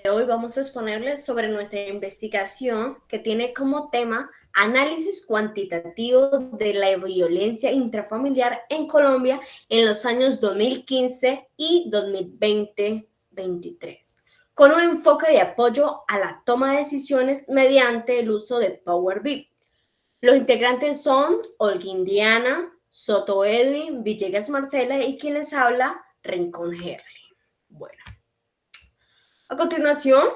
hoy vamos a exponerles sobre nuestra investigación que tiene como tema análisis cuantitativo de la violencia intrafamiliar en Colombia en los años 2015 y 2020-23, con un enfoque de apoyo a la toma de decisiones mediante el uso de Power BI. Los integrantes son Olguín Diana, Soto Edwin, Villegas Marcela y quien les habla, Rincón Henry. Bueno, a continuación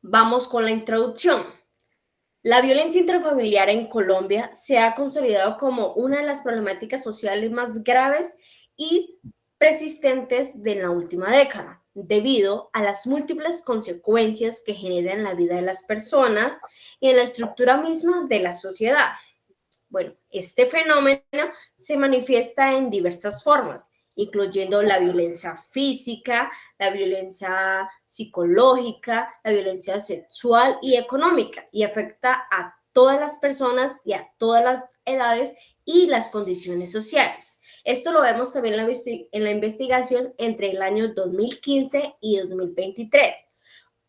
vamos con la introducción. La violencia intrafamiliar en Colombia se ha consolidado como una de las problemáticas sociales más graves y persistentes de la última década, debido a las múltiples consecuencias que genera en la vida de las personas y en la estructura misma de la sociedad. Bueno, este fenómeno se manifiesta en diversas formas, incluyendo la violencia física, la violencia psicológica, la violencia sexual y económica, y afecta a todas las personas y a todas las edades y las condiciones sociales. Esto lo vemos también en la investigación entre el año 2015 y 2023,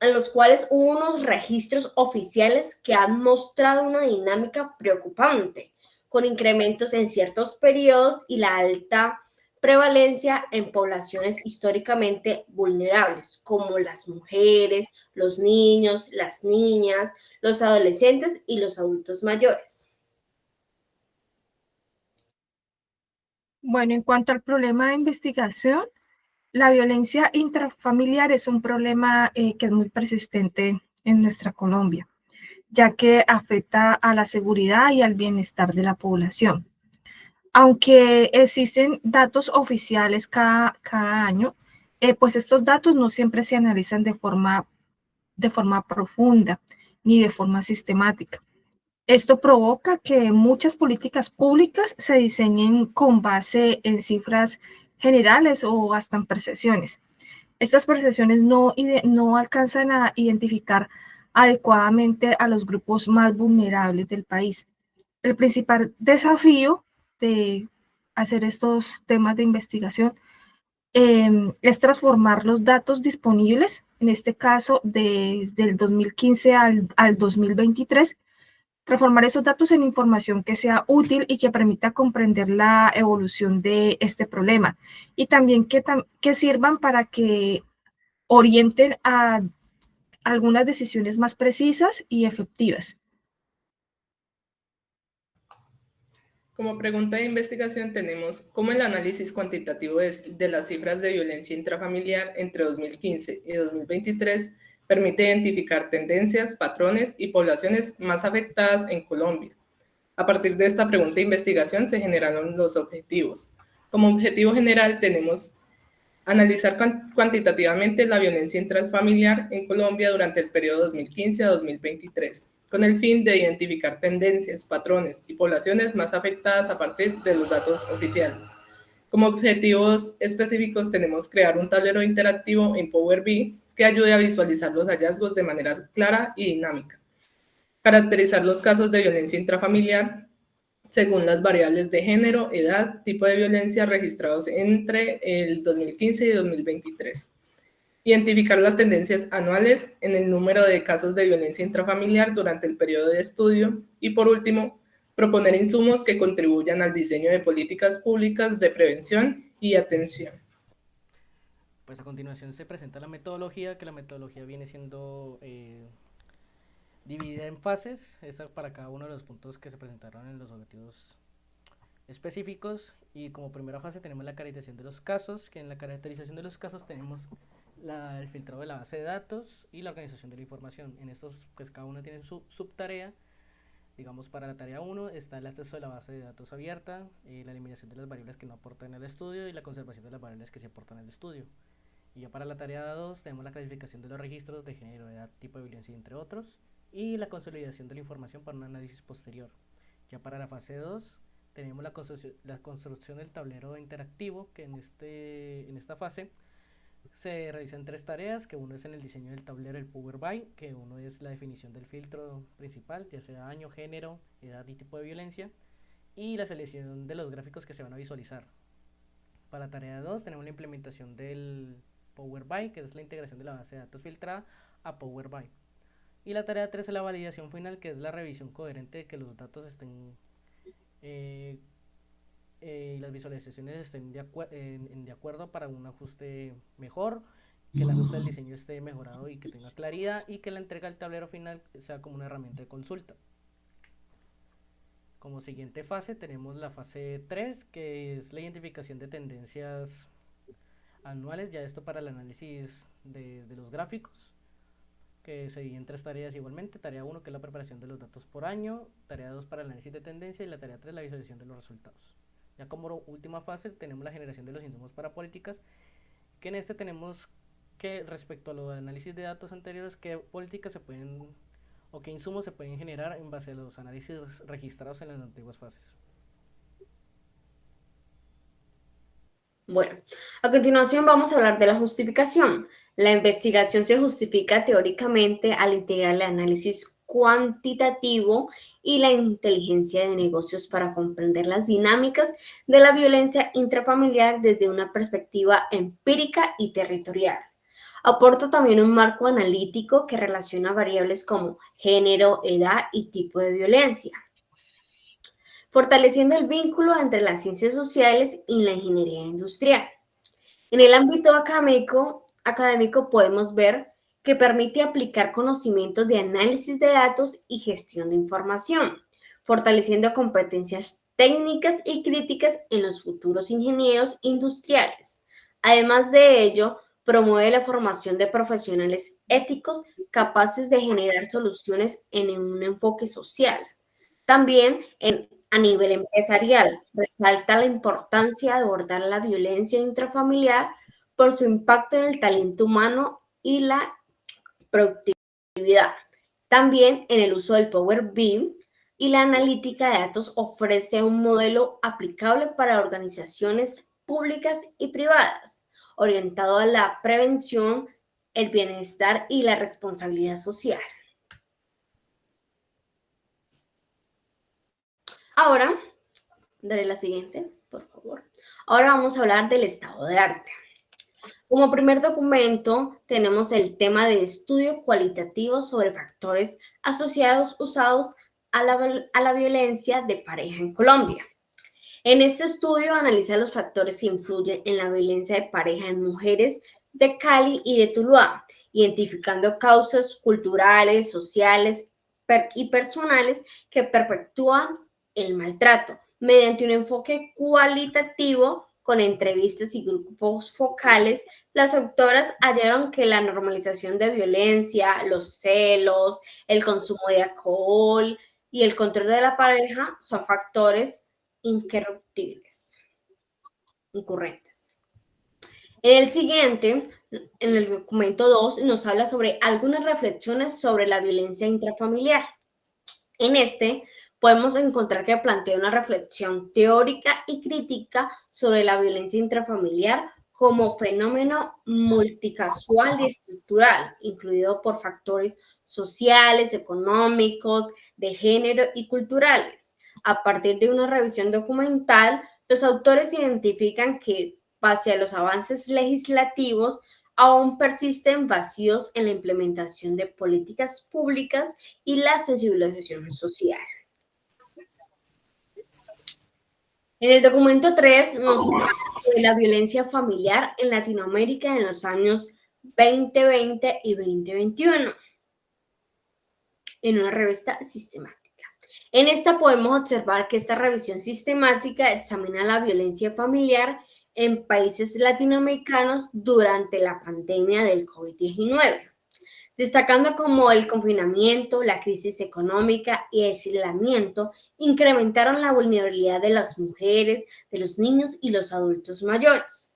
en los cuales hubo unos registros oficiales que han mostrado una dinámica preocupante, con incrementos en ciertos periodos y la alta prevalencia en poblaciones históricamente vulnerables, como las mujeres, los niños, las niñas, los adolescentes y los adultos mayores. Bueno, en cuanto al problema de investigación, la violencia intrafamiliar es un problema que es muy persistente en nuestra Colombia, ya que afecta a la seguridad y al bienestar de la población. Aunque existen datos oficiales cada año, pues estos datos no siempre se analizan de forma profunda ni de forma sistemática. Esto provoca que muchas políticas públicas se diseñen con base en cifras generales o hasta en percepciones. Estas percepciones no alcanzan a identificar adecuadamente a los grupos más vulnerables del país. El principal desafío de hacer estos temas de investigación es transformar los datos disponibles, en este caso desde el 2015 al 2023, transformar esos datos en información que sea útil y que permita comprender la evolución de este problema y también que sirvan para que orienten a algunas decisiones más precisas y efectivas. Como pregunta de investigación tenemos cómo el análisis cuantitativo de las cifras de violencia intrafamiliar entre 2015 y 2023 permite identificar tendencias, patrones y poblaciones más afectadas en Colombia. A partir de esta pregunta de investigación se generaron los objetivos. Como objetivo general tenemos analizar cuantitativamente la violencia intrafamiliar en Colombia durante el periodo 2015 a 2023, con el fin de identificar tendencias, patrones y poblaciones más afectadas a partir de los datos oficiales. Como objetivos específicos tenemos crear un tablero interactivo en Power BI que ayude a visualizar los hallazgos de manera clara y dinámica. Caracterizar los casos de violencia intrafamiliar según las variables de género, edad, tipo de violencia registrados entre el 2015 y 2023. Identificar las tendencias anuales en el número de casos de violencia intrafamiliar durante el periodo de estudio. Y por último, proponer insumos que contribuyan al diseño de políticas públicas de prevención y atención. Pues a continuación se presenta la metodología, que la metodología viene siendo dividida en fases, esta para cada uno de los puntos que se presentaron en los objetivos específicos. Y como primera fase tenemos la caracterización de los casos, que en la caracterización de los casos tenemos el filtrado de la base de datos y la organización de la información. En estos, pues cada uno tiene su subtarea. Digamos, para la tarea 1 está el acceso de la base de datos abierta, la eliminación de las variables que no aportan el estudio y la conservación de las variables que sí aportan el estudio. Y ya para la tarea 2 tenemos la clasificación de los registros de género, edad, tipo de violencia, entre otros, y la consolidación de la información para un análisis posterior. Ya para la fase 2 tenemos la construcción del tablero interactivo, que en esta fase se realizan tres tareas, que uno es en el diseño del tablero, el Power BI, que uno es la definición del filtro principal, ya sea año, género, edad y tipo de violencia, y la selección de los gráficos que se van a visualizar. Para la tarea 2 tenemos la implementación Power BI, que es la integración de la base de datos filtrada a Power BI. Y la tarea 3 es la validación final, que es la revisión coherente de que los datos estén y las visualizaciones estén de acuerdo para un ajuste mejor, que el ajuste del diseño esté mejorado y que tenga claridad, y que la entrega al tablero final sea como una herramienta de consulta. Como siguiente fase tenemos la fase 3, que es la identificación de tendencias anuales, ya esto para el análisis de los gráficos, que se divide en 3 tareas igualmente. Tarea 1, que es la preparación de los datos por año, tarea 2 para el análisis de tendencia, y la tarea 3, la visualización de los resultados. Ya como última fase tenemos la generación de los insumos para políticas, que en este tenemos que, respecto a los análisis de datos anteriores, qué políticas se pueden o qué insumos se pueden generar en base a los análisis registrados en las antiguas fases. Bueno, a continuación vamos a hablar de la justificación. La investigación se justifica teóricamente al integrar el análisis cuantitativo y la inteligencia de negocios para comprender las dinámicas de la violencia intrafamiliar desde una perspectiva empírica y territorial. Aporta también un marco analítico que relaciona variables como género, edad y tipo de violencia, fortaleciendo el vínculo entre las ciencias sociales y la ingeniería industrial. En el ámbito académico podemos ver que permite aplicar conocimientos de análisis de datos y gestión de información, fortaleciendo competencias técnicas y críticas en los futuros ingenieros industriales. Además de ello, promueve la formación de profesionales éticos capaces de generar soluciones en un enfoque social. También a nivel empresarial, resalta la importancia de abordar la violencia intrafamiliar por su impacto en el talento humano y la productividad. También en el uso del Power BI y la analítica de datos ofrece un modelo aplicable para organizaciones públicas y privadas, orientado a la prevención, el bienestar y la responsabilidad social. Ahora, daré la siguiente, por favor. Ahora vamos a hablar del estado de arte. Como primer documento tenemos el tema de estudio cualitativo sobre factores asociados usados a la violencia de pareja en Colombia. En este estudio analiza los factores que influyen en la violencia de pareja en mujeres de Cali y de Tuluá, identificando causas culturales, sociales y personales que perpetúan el maltrato mediante un enfoque cualitativo con entrevistas y grupos focales. Las autoras hallaron que la normalización de violencia, los celos, el consumo de alcohol y el control de la pareja son factores incurrentes. En el siguiente, en el documento 2, nos habla sobre algunas reflexiones sobre la violencia intrafamiliar. En este, podemos encontrar que plantea una reflexión teórica y crítica sobre la violencia intrafamiliar como fenómeno multicasual y estructural, incluido por factores sociales, económicos, de género y culturales. A partir de una revisión documental, los autores identifican que, pese a los avances legislativos, aún persisten vacíos en la implementación de políticas públicas y la sensibilización social. En el documento 3 nos habla de la violencia familiar en Latinoamérica en los años 2020 y 2021, en una revista sistemática. En esta podemos observar que esta revisión sistemática examina la violencia familiar en países latinoamericanos durante la pandemia del COVID-19, destacando cómo el confinamiento, la crisis económica y el aislamiento incrementaron la vulnerabilidad de las mujeres, de los niños y los adultos mayores.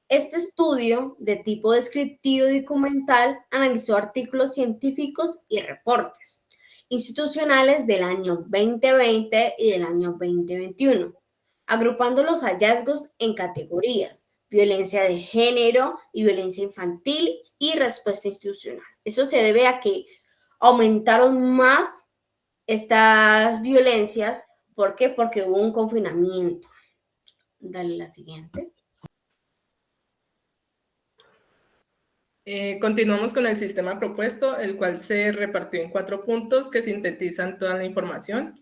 Este estudio, de tipo descriptivo y documental, analizó artículos científicos y reportes institucionales del año 2020 y del año 2021, agrupando los hallazgos en categorías: violencia de género y violencia infantil y respuesta institucional. Eso se debe a que aumentaron más estas violencias. ¿Por qué? Porque hubo un confinamiento. Dale la siguiente. Continuamos con el sistema propuesto, el cual se repartió en 4 puntos que sintetizan toda la información.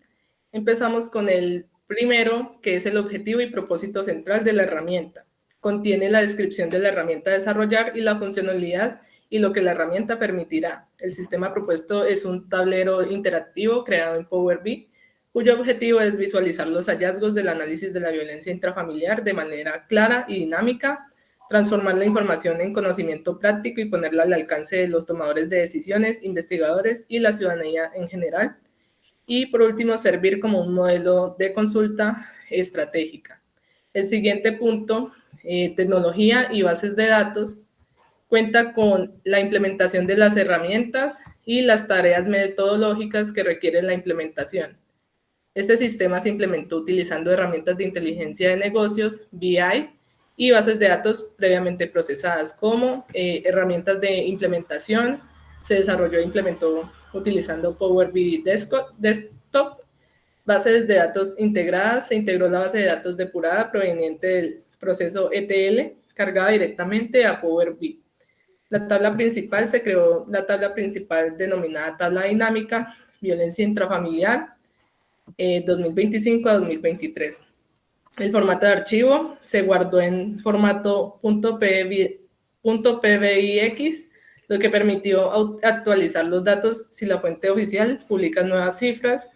Empezamos con el primero, que es el objetivo y propósito central de la herramienta. Contiene la descripción de la herramienta a desarrollar y la funcionalidad y lo que la herramienta permitirá. El sistema propuesto es un tablero interactivo creado en Power BI, cuyo objetivo es visualizar los hallazgos del análisis de la violencia intrafamiliar de manera clara y dinámica, transformar la información en conocimiento práctico y ponerla al alcance de los tomadores de decisiones, investigadores y la ciudadanía en general. Y por último, servir como un modelo de consulta estratégica. El siguiente punto, tecnología y bases de datos, cuenta con la implementación de las herramientas y las tareas metodológicas que requieren la implementación. Este sistema se implementó utilizando herramientas de inteligencia de negocios, BI, y bases de datos previamente procesadas como herramientas de implementación. Se desarrolló e implementó utilizando Power BI Desktop, bases de datos integradas. Se integró la base de datos depurada proveniente del proceso ETL cargada directamente a Power BI. La tabla principal, se creó la tabla principal denominada tabla dinámica, violencia intrafamiliar, 2025 a 2023. El formato de archivo se guardó en formato .pbix, lo que permitió actualizar los datos si la fuente oficial publica nuevas cifras,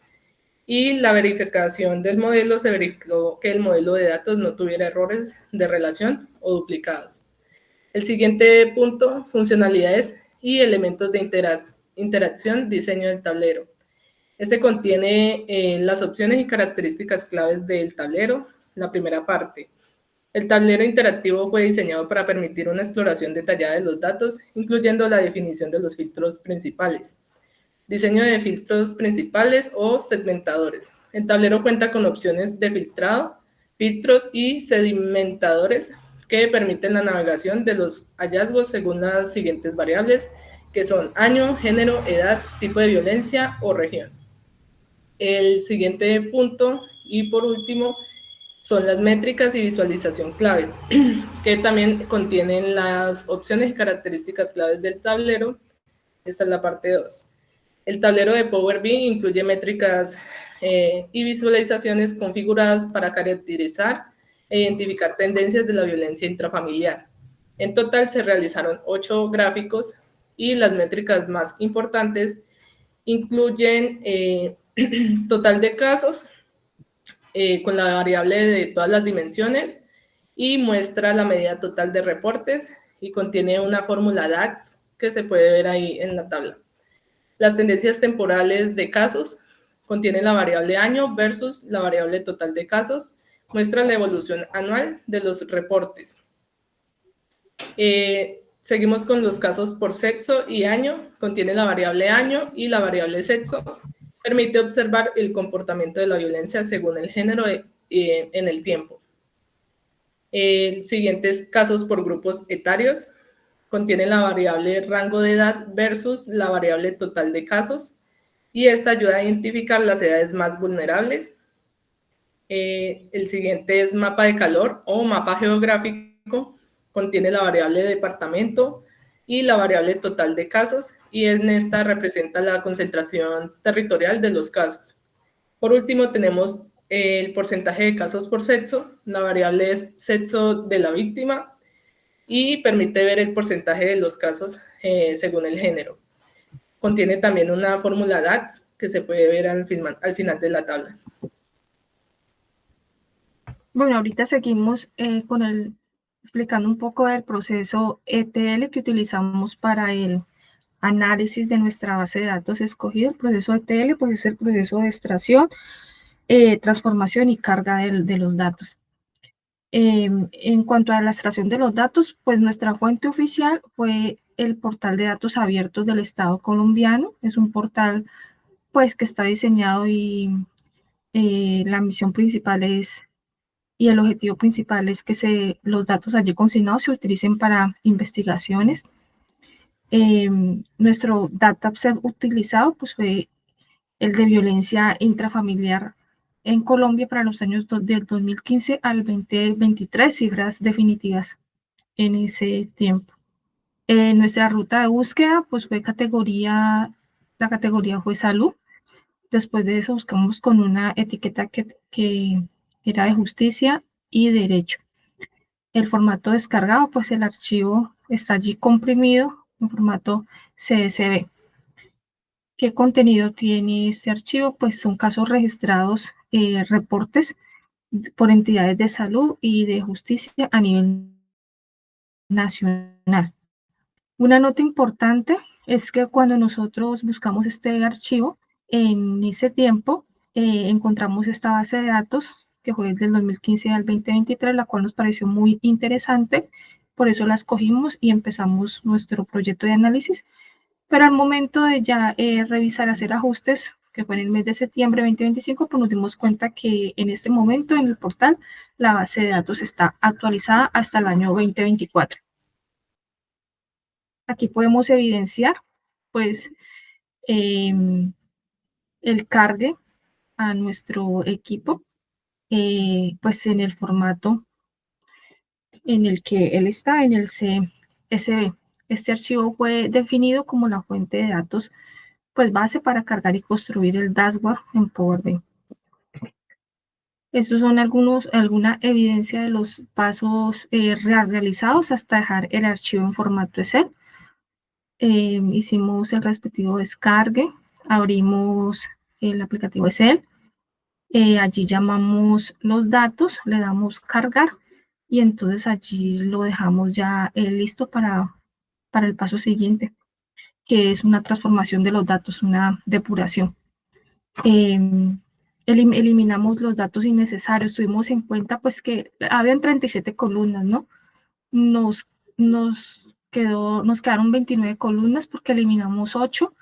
y la verificación del modelo se verificó que el modelo de datos no tuviera errores de relación o duplicados. El siguiente punto, funcionalidades y elementos de interacción, diseño del tablero. Este contiene las opciones y características claves del tablero. La primera parte. El tablero interactivo fue diseñado para permitir una exploración detallada de los datos, incluyendo la definición de los filtros principales. Diseño de filtros principales o segmentadores. El tablero cuenta con opciones de filtrado, filtros y sedimentadores que permiten la navegación de los hallazgos según las siguientes variables, que son año, género, edad, tipo de violencia o región. El siguiente punto, y por último, son las métricas y visualización clave, que también contienen las opciones y características claves del tablero. Esta es la parte 2. El tablero de Power BI incluye métricas y visualizaciones configuradas para caracterizar e identificar tendencias de la violencia intrafamiliar. En total se realizaron 8 gráficos y las métricas más importantes incluyen total de casos, con la variable de todas las dimensiones, y muestra la medida total de reportes y contiene una fórmula DAX que se puede ver ahí en la tabla. Las tendencias temporales de casos contienen la variable año versus la variable total de casos, muestra la evolución anual de los reportes. Seguimos con los casos por sexo y año, contiene la variable año y la variable sexo. Permite observar el comportamiento de la violencia según el género en el tiempo. El siguiente es casos por grupos etarios. Contiene la variable rango de edad versus la variable total de casos, y esta ayuda a identificar las edades más vulnerables. El siguiente es mapa de calor o mapa geográfico. Contiene la variable de departamento y la variable total de casos, y en esta representa la concentración territorial de los casos. Por último, tenemos el porcentaje de casos por sexo. La variable es sexo de la víctima y permite ver el porcentaje de los casos según el género. Contiene también una fórmula DAX que se puede ver al final de la tabla. Bueno, ahorita seguimos explicando un poco del proceso ETL que utilizamos para el análisis de nuestra base de datos escogida. El proceso ETL pues, es el proceso de extracción, transformación y carga de los datos. En cuanto a la extracción de los datos, pues nuestra fuente oficial fue el portal de datos abiertos del Estado colombiano. Es un portal pues que está diseñado y la misión principal es, y el objetivo principal es que los datos allí consignados se utilicen para investigaciones. Nuestro dataset utilizado pues, fue el de violencia intrafamiliar en Colombia para los años del 2015 al 2023, cifras definitivas en ese tiempo. Nuestra ruta de búsqueda pues fue la categoría fue salud. Después de eso buscamos con una etiqueta que era de justicia y derecho. El formato descargado, pues el archivo está allí comprimido en formato CSV. ¿Qué contenido tiene este archivo? Pues son casos registrados, reportes por entidades de salud y de justicia a nivel nacional. Una nota importante es que cuando nosotros buscamos este archivo, en ese tiempo encontramos esta base de datos que fue desde el 2015 al 2023, la cual nos pareció muy interesante, por eso la escogimos y empezamos nuestro proyecto de análisis, pero al momento de ya revisar, hacer ajustes, que fue en el mes de septiembre de 2025, pues nos dimos cuenta que en este momento en el portal la base de datos está actualizada hasta el año 2024. Aquí podemos evidenciar, pues, el cargue a nuestro equipo, pues en el formato en el que él está, en el CSV. Este archivo fue definido como la fuente de datos, pues base para cargar y construir el dashboard en Power BI. Estos son alguna evidencia de los pasos realizados hasta dejar el archivo en formato Excel. Hicimos el respectivo descargue, abrimos el aplicativo Excel, allí llamamos los datos, le damos cargar y entonces allí lo dejamos ya listo para el paso siguiente, que es una transformación de los datos, una depuración. Eliminamos los datos innecesarios, tuvimos en cuenta pues que habían 37 columnas, ¿no? Nos quedaron 29 columnas porque eliminamos 8,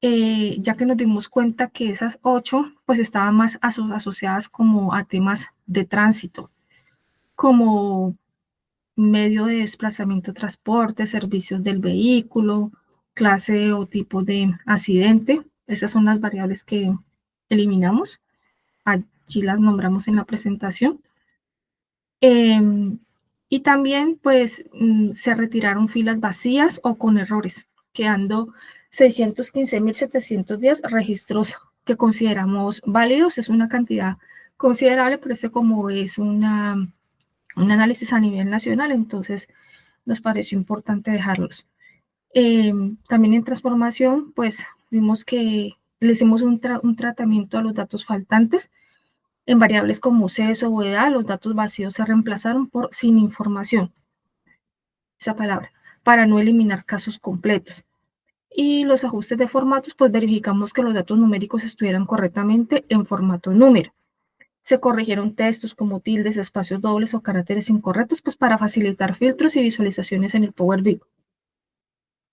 ya que nos dimos cuenta que esas 8 pues estaban más asociadas como a temas de tránsito, como medio de desplazamiento, transporte, servicios del vehículo, clase o tipo de accidente. Esas son las variables que eliminamos. Allí las nombramos en la presentación. Y también pues se retiraron filas vacías o con errores, quedando 615.710 registros que consideramos válidos. Es una cantidad considerable, pero este como es un análisis a nivel nacional, entonces nos pareció importante dejarlos. También en transformación, pues vimos que le hicimos un tratamiento a los datos faltantes. En variables como CESO o EDA, los datos vacíos se reemplazaron por sin información, esa palabra, para no eliminar casos completos. Y los ajustes de formatos, pues verificamos que los datos numéricos estuvieran correctamente en formato número. Se corrigieron textos como tildes, espacios dobles o caracteres incorrectos, pues para facilitar filtros y visualizaciones en el Power BI.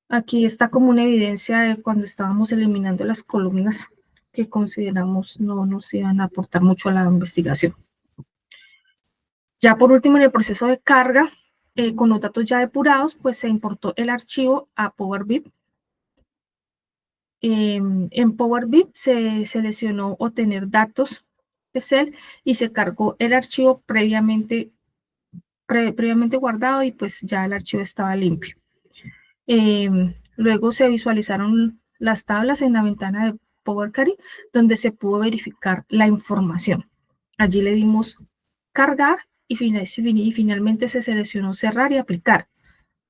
Aquí está como una evidencia de cuando estábamos eliminando las columnas que consideramos no nos iban a aportar mucho a la investigación. Ya por último, en el proceso de carga, con los datos ya depurados, pues se importó el archivo a Power BI. En Power BI se seleccionó obtener datos Excel y se cargó el archivo previamente guardado y pues ya el archivo estaba limpio. Luego se visualizaron las tablas en la ventana de Power Query donde se pudo verificar la información. Allí le dimos cargar y finalmente se seleccionó cerrar y aplicar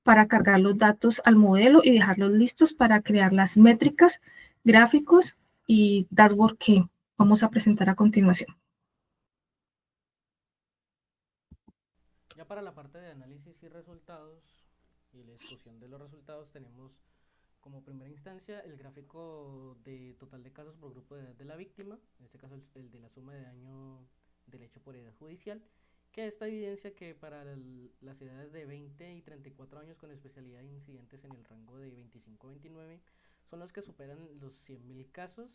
para cargar los datos al modelo y dejarlos listos para crear las métricas, gráficos y dashboard que vamos a presentar a continuación. Ya para la parte de análisis y resultados y la discusión de los resultados tenemos como primera instancia el gráfico de total de casos por grupo de edad de la víctima, en este caso el de la suma de daño del hecho por edad judicial, que esta evidencia que para las edades de 20 y 34 años con especialidad de incidentes en el rango de 25 a 29 son los que superan los 100.000 casos,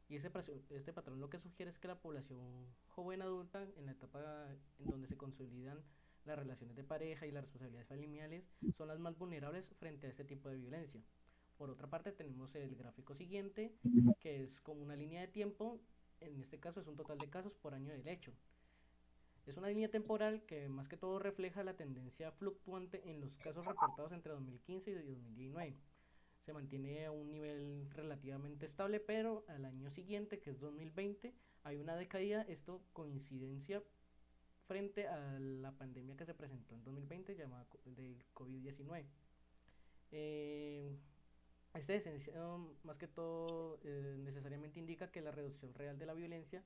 y este patrón lo que sugiere es que la población joven adulta en la etapa en donde se consolidan las relaciones de pareja y las responsabilidades familiares son las más vulnerables frente a este tipo de violencia. Por otra parte tenemos el gráfico siguiente, que es como una línea de tiempo, en este caso es un total de casos por año del hecho. Es una línea temporal que más que todo refleja la tendencia fluctuante en los casos reportados entre 2015 y 2019. Se mantiene a un nivel relativamente estable, pero al año siguiente, que es 2020, hay una decaída. Esto coincidencia frente a la pandemia que se presentó en 2020 llamada del COVID-19. Eh, este descenso, más que todo, necesariamente indica que la reducción real de la violencia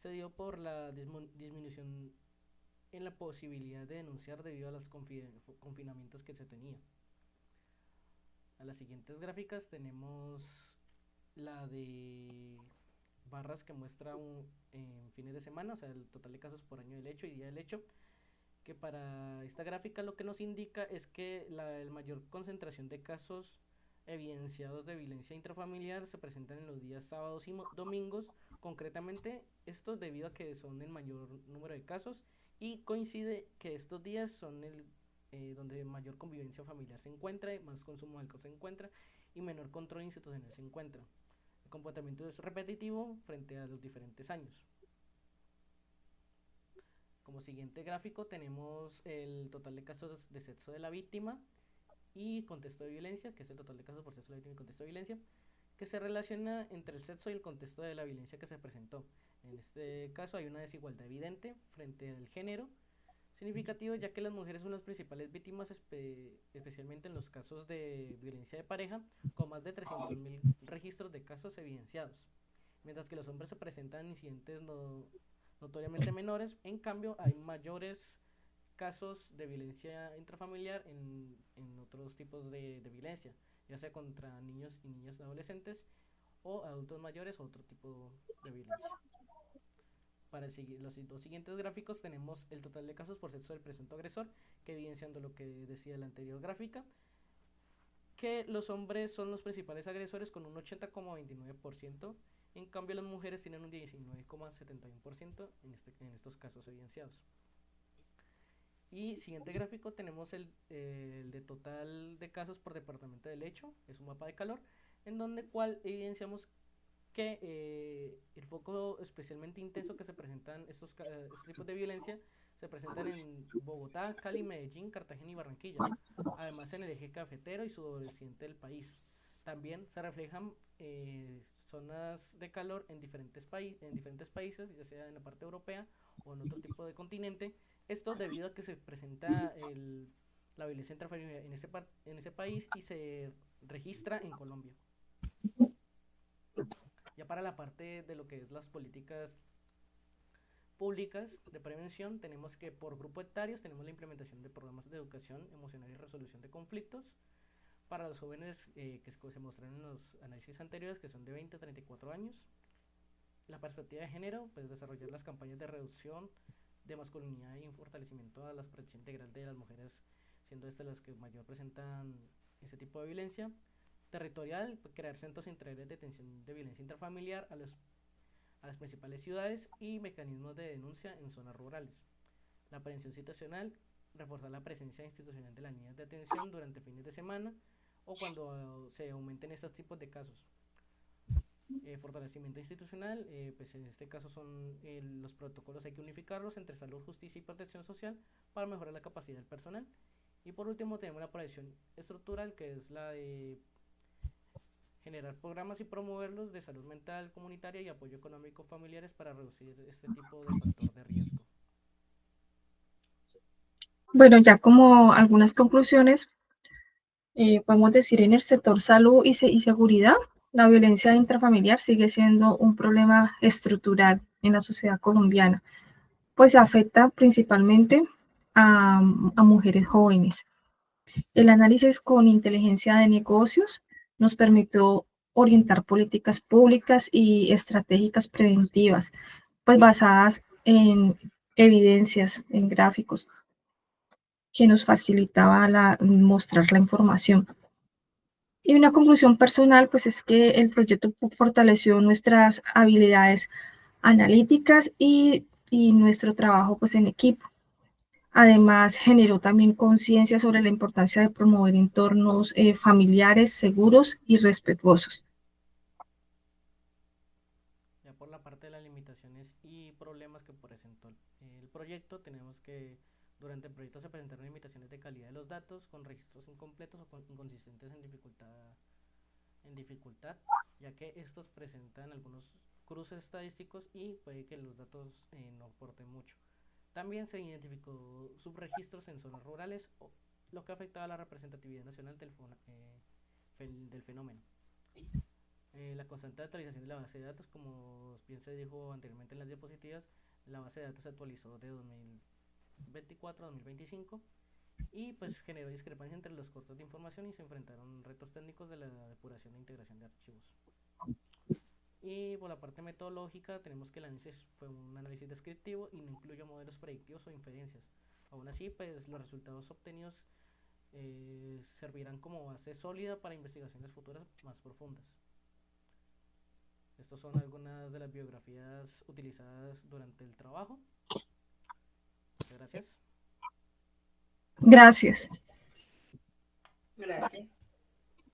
se dio por la disminución en la posibilidad de denunciar debido a los confinamientos que se tenía. A las siguientes gráficas tenemos la de barras que muestra en fines de semana, o sea, el total de casos por año del hecho y día del hecho, que para esta gráfica lo que nos indica es que la mayor concentración de casos evidenciados de violencia intrafamiliar se presentan en los días sábados y domingos, concretamente esto debido a que son el mayor número de casos y coincide que estos días son donde mayor convivencia familiar se encuentra, más consumo de alcohol se encuentra y menor control institucional se encuentra. El comportamiento es repetitivo frente a los diferentes años. Como siguiente gráfico tenemos el total de casos de sexo de la víctima y contexto de violencia, que es el total de casos por sexo de la víctima y contexto de violencia, que se relaciona entre el sexo y el contexto de la violencia que se presentó. En este caso hay una desigualdad evidente frente al género, significativo ya que las mujeres son las principales víctimas, especialmente en los casos de violencia de pareja, con más de 300.000 registros de casos evidenciados, mientras que los hombres se presentan incidentes notoriamente menores. En cambio hay mayores casos de violencia intrafamiliar en otros tipos de violencia, ya sea contra niños y niñas adolescentes o adultos mayores o otro tipo de violencia. Para los dos siguientes gráficos tenemos el total de casos por sexo del presunto agresor, que evidenciando lo que decía la anterior gráfica, que los hombres son los principales agresores con un 80,29%, en cambio las mujeres tienen un 19,71% en estos casos evidenciados. Y siguiente gráfico tenemos el de total de casos por departamento del hecho, es un mapa de calor, en donde cual evidenciamos que el foco especialmente intenso que se presentan estos tipos de violencia se presentan en Bogotá, Cali, Medellín, Cartagena y Barranquilla, además en el eje cafetero y sudoccidente del país. También se reflejan zonas de calor en diferentes países, ya sea en la parte europea o en otro tipo de continente. Esto debido a que se presenta la violencia intrafamiliar en ese país y se registra en Colombia. Ya para la parte de lo que es las políticas públicas de prevención, tenemos que por grupo etarios tenemos la implementación de programas de educación emocional y resolución de conflictos para los jóvenes que se mostraron en los análisis anteriores, que son de 20 a 34 años. La perspectiva de género, pues desarrollar las campañas de reducción de masculinidad y fortalecimiento a la protección integral de las mujeres, siendo estas las que mayor presentan ese tipo de violencia. Territorial, crear centros integrales de atención de violencia intrafamiliar a las principales ciudades y mecanismos de denuncia en zonas rurales. La prevención situacional, reforzar la presencia institucional de las líneas de atención durante fines de semana o cuando se aumenten estos tipos de casos. Fortalecimiento institucional, pues en este caso son los protocolos, hay que unificarlos entre salud, justicia y protección social para mejorar la capacidad del personal. Y por último tenemos la prevención estructural, que es la de generar programas y promoverlos de salud mental comunitaria y apoyo económico familiares para reducir este tipo de factor de riesgo. Bueno, ya como algunas conclusiones, podemos decir en el sector salud y seguridad, la violencia intrafamiliar sigue siendo un problema estructural en la sociedad colombiana, pues afecta principalmente a mujeres jóvenes. El análisis con inteligencia de negocios nos permitió orientar políticas públicas y estratégicas preventivas, pues basadas en evidencias, en gráficos, que nos facilitaba mostrar la información. Y una conclusión personal, pues es que el proyecto fortaleció nuestras habilidades analíticas y nuestro trabajo pues en equipo. Además, generó también conciencia sobre la importancia de promover entornos familiares seguros y respetuosos. Ya por la la parte de las limitaciones y problemas que presentó el proyecto, tenemos que durante el proyecto se presentaron limitaciones de calidad de los datos con registros incompletos o inconsistentes en dificultad, ya que estos presentan algunos cruces estadísticos y puede que los datos no aporten mucho. También se identificó subregistros en zonas rurales, lo que afectaba a la representatividad nacional del fenómeno. La constante actualización de la base de datos, como bien se dijo anteriormente en las diapositivas, la base de datos se actualizó de 2024 a 2025 y pues generó discrepancia entre los cortes de información y se enfrentaron retos técnicos de la depuración e integración de archivos. Y por la parte metodológica tenemos que el análisis fue un análisis descriptivo y no incluyó modelos predictivos o inferencias. Aún así, pues los resultados obtenidos servirán como base sólida para investigaciones futuras más profundas. Estas son algunas de las biografías utilizadas durante el trabajo. Muchas gracias. Gracias. Gracias.